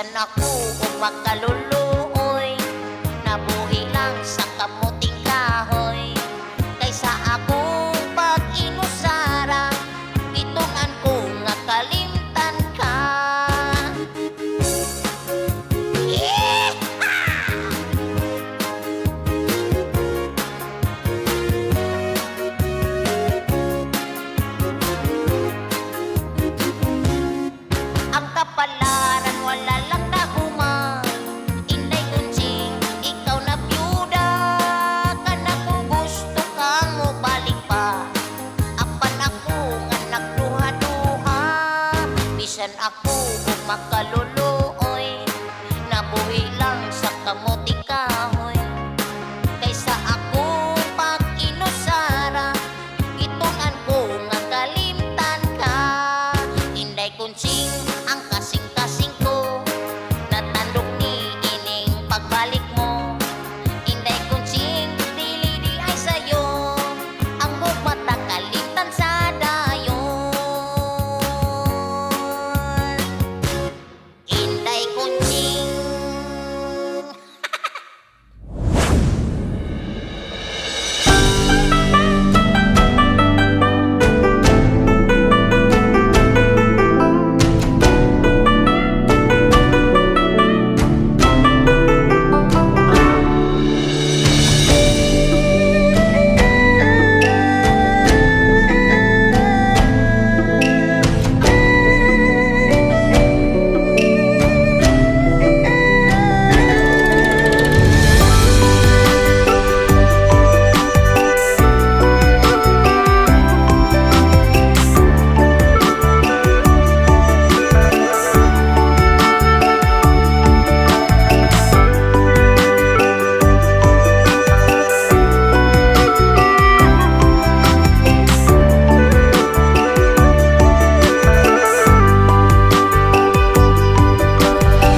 bisan ako ug makaluluoy, nabuhi lang sa kamuting kahoy. Kaysa akong pag-inusara, bitunan ko nga kalimtan ka. Ang kapalaran wala lang nahuman, inday kunjing ikaw na byuda. Kana kung gusto kang mobalik pa, apan ako nga nagduha-duha, bisan ako ug